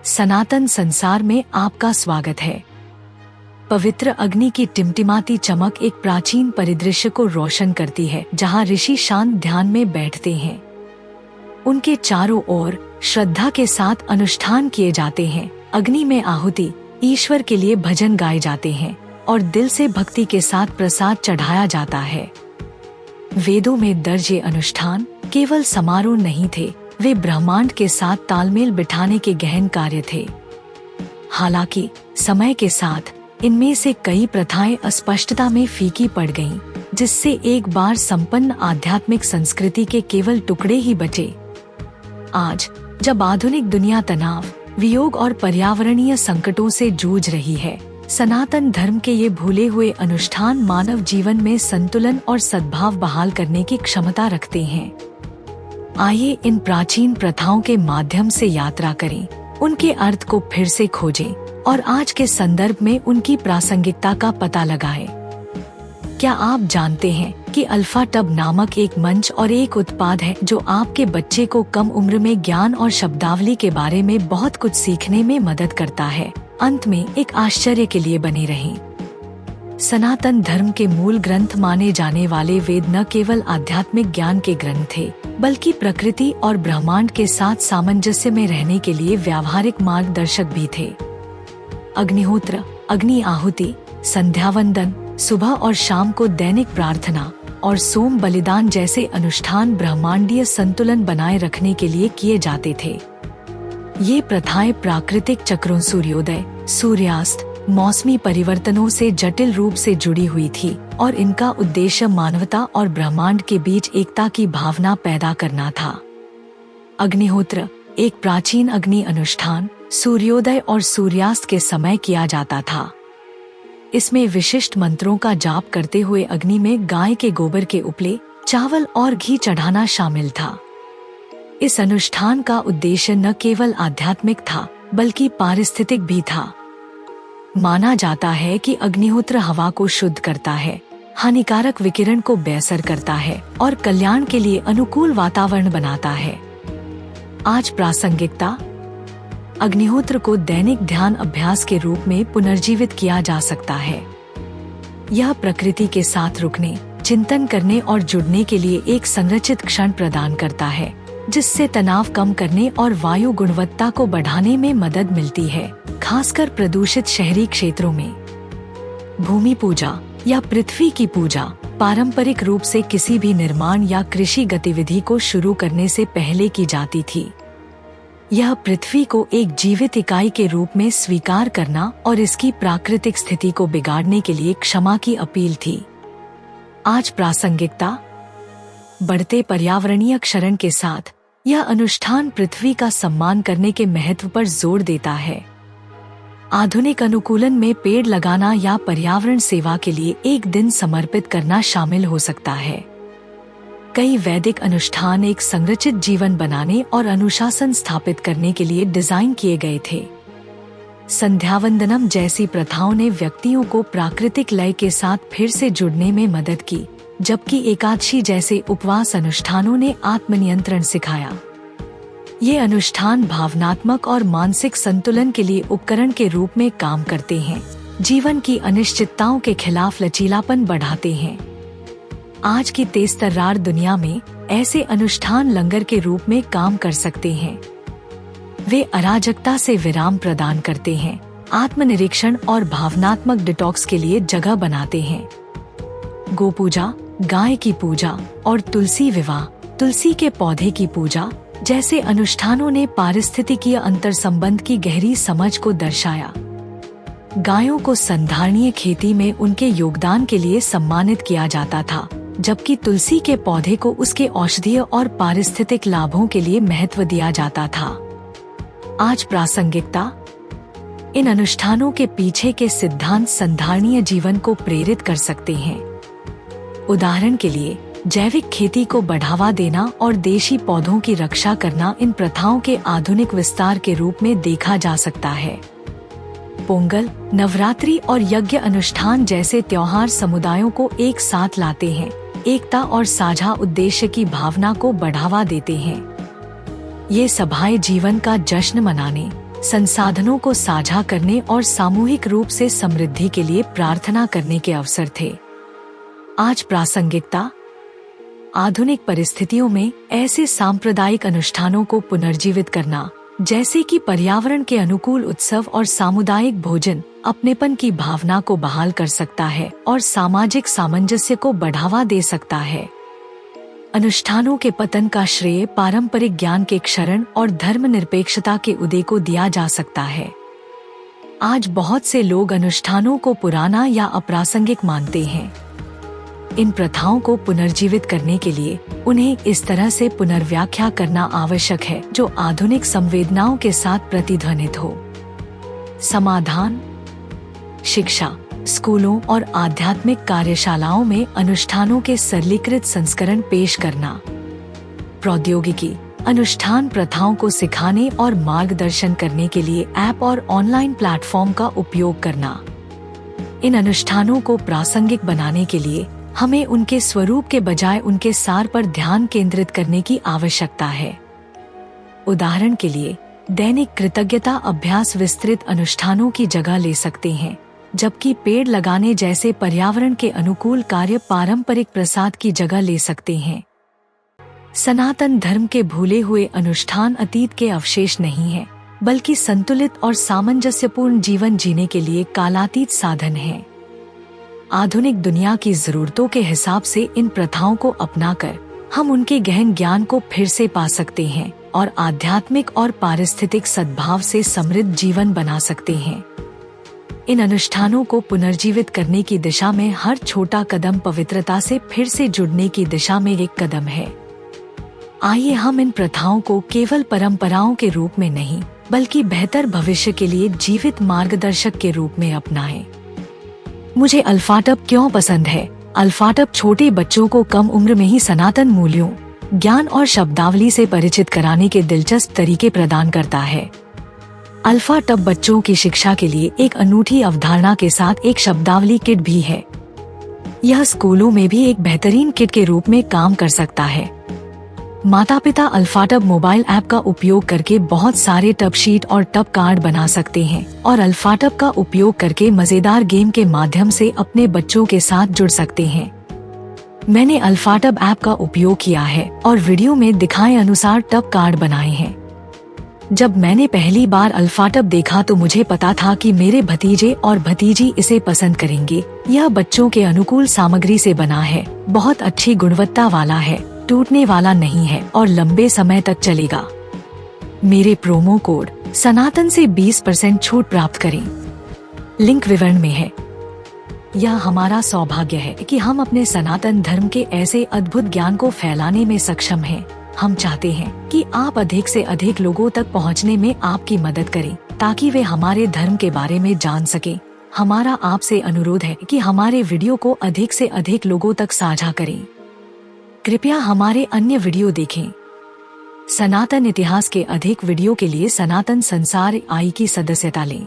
सनातन संसार में आपका स्वागत है। पवित्र अग्नि की टिमटिमाती चमक एक प्राचीन परिदृश्य को रोशन करती है, जहाँ ऋषि शांत ध्यान में बैठते हैं। उनके चारों ओर श्रद्धा के साथ अनुष्ठान किए जाते हैं। अग्नि में आहुति, ईश्वर के लिए भजन गाए जाते हैं और दिल से भक्ति के साथ प्रसाद चढ़ाया जाता है। वेदों में दर्ज ये अनुष्ठान केवल समारोह नहीं थे, वे ब्रह्मांड के साथ तालमेल बिठाने के गहन कार्य थे। हालांकि समय के साथ इनमें से कई प्रथाएं अस्पष्टता में फीकी पड़ गईं, जिससे एक बार संपन्न आध्यात्मिक संस्कृति के केवल टुकड़े ही बचे। आज जब आधुनिक दुनिया तनाव, वियोग और पर्यावरणीय संकटों से जूझ रही है, सनातन धर्म के ये भूले हुए अनुष्ठान मानव जीवन में संतुलन और सद्भाव बहाल करने की क्षमता रखते हैं। आइए इन प्राचीन प्रथाओं के माध्यम से यात्रा करें, उनके अर्थ को फिर से खोजें और आज के संदर्भ में उनकी प्रासंगिकता का पता लगाएं। क्या आप जानते हैं कि अल्फा टब नामक एक मंच और एक उत्पाद है जो आपके बच्चे को कम उम्र में ज्ञान और शब्दावली के बारे में बहुत कुछ सीखने में मदद करता है। अंत में एक आश्चर्य के लिए बने रहें। सनातन धर्म के मूल ग्रंथ माने जाने वाले वेद न केवल आध्यात्मिक ज्ञान के ग्रंथ थे, बल्कि प्रकृति और ब्रह्मांड के साथ सामंजस्य में रहने के लिए व्यावहारिक मार्गदर्शक भी थे। अग्निहोत्र, अग्नि आहुति, संध्यावंदन, सुबह और शाम को दैनिक प्रार्थना और सोम बलिदान जैसे अनुष्ठान ब्रह्मांडीय संतुलन बनाए रखने के लिए किए जाते थे। ये प्रथाएं प्राकृतिक चक्रों, सूर्योदय, सूर्यास्त, मौसमी परिवर्तनों से जटिल रूप से जुड़ी हुई थी और इनका उद्देश्य मानवता और ब्रह्मांड के बीच एकता की भावना पैदा करना था। अग्निहोत्र, एक प्राचीन अग्नि अनुष्ठान, सूर्योदय और सूर्यास्त के समय किया जाता था। इसमें विशिष्ट मंत्रों का जाप करते हुए अग्नि में गाय के गोबर के उपले, चावल और घी चढ़ाना शामिल था। इस अनुष्ठान का उद्देश्य न केवल आध्यात्मिक था, बल्कि पारिस्थितिक भी था। माना जाता है कि अग्निहोत्र हवा को शुद्ध करता है, हानिकारक विकिरण को बेअसर करता है और कल्याण के लिए अनुकूल वातावरण बनाता है। आज प्रासंगिकता, अग्निहोत्र को दैनिक ध्यान अभ्यास के रूप में पुनर्जीवित किया जा सकता है। यह प्रकृति के साथ रुकने, चिंतन करने और जुड़ने के लिए एक संरचित क्षण प्रदान करता है, जिससे तनाव कम करने और वायु गुणवत्ता को बढ़ाने में मदद मिलती है, खासकर प्रदूषित शहरी क्षेत्रों में। भूमि पूजा या पृथ्वी की पूजा पारंपरिक रूप से किसी भी निर्माण या कृषि गतिविधि को शुरू करने से पहले की जाती थी। यह पृथ्वी को एक जीवित इकाई के रूप में स्वीकार करना और इसकी प्राकृतिक स्थिति को बिगाड़ने के लिए क्षमा की अपील थी। आज प्रासंगिकता, बढ़ते पर्यावरणीय क्षरण के साथ यह अनुष्ठान पृथ्वी का सम्मान करने के महत्व पर जोर देता है। आधुनिक अनुकूलन में पेड़ लगाना या पर्यावरण सेवा के लिए एक दिन समर्पित करना शामिल हो सकता है। कई वैदिक अनुष्ठान एक संरचित जीवन बनाने और अनुशासन स्थापित करने के लिए डिजाइन किए गए थे। संध्यावंदनम जैसी प्रथाओं ने व्यक्तियों को प्राकृतिक लय के साथ फिर से जुड़ने में मदद की, जबकि एकादशी जैसे उपवास अनुष्ठानों ने आत्मनियंत्रण सिखाया। ये अनुष्ठान भावनात्मक और मानसिक संतुलन के लिए उपकरण के रूप में काम करते हैं, जीवन की अनिश्चितताओं के खिलाफ लचीलापन बढ़ाते हैं। आज की तेज-तर्रार दुनिया में ऐसे अनुष्ठान लंगर के रूप में काम कर सकते हैं। वे अराजकता से विराम प्रदान करते हैं, आत्मनिरीक्षण और भावनात्मक डिटॉक्स के लिए जगह बनाते हैं। गोपूजा, गाय की पूजा और तुलसी विवाह, तुलसी के पौधे की पूजा जैसे अनुष्ठानों ने पारिस्थितिकीय अंतर संबंध की गहरी समझ को दर्शाया। गायों को संधारणीय खेती में उनके योगदान के लिए सम्मानित किया जाता था, जबकि तुलसी के पौधे को उसके औषधीय और पारिस्थितिक लाभों के लिए महत्व दिया जाता था। आज प्रासंगिकता, इन अनुष्ठानों के पीछे के सिद्धांत संधारणीय जीवन को प्रेरित कर सकते हैं। उदाहरण के लिए जैविक खेती को बढ़ावा देना और देशी पौधों की रक्षा करना इन प्रथाओं के आधुनिक विस्तार के रूप में देखा जा सकता है। पोंगल, नवरात्रि और यज्ञ अनुष्ठान जैसे त्योहार समुदायों को एक साथ लाते हैं, एकता और साझा उद्देश्य की भावना को बढ़ावा देते हैं। ये सभाएं जीवन का जश्न मनाने, संसाधनों को साझा करने और सामूहिक रूप से समृद्धि के लिए प्रार्थना करने के अवसर थे। आज प्रासंगिकता। आधुनिक परिस्थितियों में ऐसे सांप्रदायिक अनुष्ठानों को पुनर्जीवित करना, जैसे कि पर्यावरण के अनुकूल उत्सव और सामुदायिक भोजन, अपनेपन की भावना को बहाल कर सकता है और सामाजिक सामंजस्य को बढ़ावा दे सकता है। अनुष्ठानों के पतन का श्रेय पारंपरिक ज्ञान के क्षरण और धर्मनिरपेक्षता के उदय को दिया जा सकता है। आज बहुत से लोग अनुष्ठानों को पुराना या अप्रासंगिक मानते हैं। इन प्रथाओं को पुनर्जीवित करने के लिए उन्हें इस तरह से पुनर्व्याख्या करना आवश्यक है जो आधुनिक संवेदनाओं के साथ प्रतिध्वनित हो। समाधान। शिक्षा, स्कूलों और आध्यात्मिक कार्यशालाओं में अनुष्ठानों के सरलीकृत संस्करण पेश करना। प्रौद्योगिकी, अनुष्ठान प्रथाओं को सिखाने और मार्गदर्शन करने के लिए ऐप और ऑनलाइन प्लेटफॉर्म का उपयोग करना। इन अनुष्ठानों को प्रासंगिक बनाने के लिए हमें उनके स्वरूप के बजाय उनके सार पर ध्यान केंद्रित करने की आवश्यकता है। उदाहरण के लिए, दैनिक कृतज्ञता अभ्यास विस्तृत अनुष्ठानों की जगह ले सकते हैं, जबकि पेड़ लगाने जैसे पर्यावरण के अनुकूल कार्य पारंपरिक प्रसाद की जगह ले सकते हैं। सनातन धर्म के भूले हुए अनुष्ठान अतीत के अवशेष नहीं है, बल्कि संतुलित और सामंजस्यपूर्ण जीवन जीने के लिए कालातीत साधन हैं। आधुनिक दुनिया की जरूरतों के हिसाब से इन प्रथाओं को अपनाकर हम उनके गहन ज्ञान को फिर से पा सकते हैं और आध्यात्मिक और पारिस्थितिक सद्भाव से समृद्ध जीवन बना सकते हैं। इन अनुष्ठानों को पुनर्जीवित करने की दिशा में हर छोटा कदम पवित्रता से फिर से जुड़ने की दिशा में एक कदम है। आइए हम इन प्रथाओं को केवल परंपराओं के रूप में नहीं, बल्कि बेहतर भविष्य के लिए जीवित मार्गदर्शक के रूप में अपनाएं। मुझे अल्फाटब क्यों पसंद है? अल्फाटब छोटे बच्चों को कम उम्र में ही सनातन मूल्यों, ज्ञान और शब्दावली से परिचित कराने के दिलचस्प तरीके प्रदान करता है। अल्फाटब बच्चों की शिक्षा के लिए एक अनूठी अवधारणा के साथ एक शब्दावली किट भी है। यह स्कूलों में भी एक बेहतरीन किट के रूप में काम कर सकता है। माता पिता अल्फाटब मोबाइल ऐप का उपयोग करके बहुत सारे टब शीट और टब कार्ड बना सकते हैं और अल्फाटब का उपयोग करके मजेदार गेम के माध्यम से अपने बच्चों के साथ जुड़ सकते हैं। मैंने अल्फाटब ऐप का उपयोग किया है और वीडियो में दिखाए अनुसार टब कार्ड बनाए हैं। जब मैंने पहली बार अल्फाटब देखा तो मुझे पता था कि मेरे भतीजे और भतीजी इसे पसंद करेंगे। यह बच्चों के अनुकूल सामग्री से बना है, बहुत अच्छी गुणवत्ता वाला है, टूटने वाला नहीं है और लंबे समय तक चलेगा। मेरे प्रोमो कोड सनातन से 20% छूट प्राप्त करें। लिंक विवरण में है। यह हमारा सौभाग्य है कि हम अपने सनातन धर्म के ऐसे अद्भुत ज्ञान को फैलाने में सक्षम हैं। हम चाहते हैं कि आप अधिक से अधिक लोगों तक पहुंचने में आपकी मदद करें, ताकि वे हमारे धर्म के बारे में जान सकें। हमारा आपसे अनुरोध है कि हमारे वीडियो को अधिक से अधिक लोगों तक साझा करें। कृपया हमारे अन्य वीडियो देखें। सनातन इतिहास के अधिक वीडियो के लिए सनातन संसार आई की सदस्यता लें।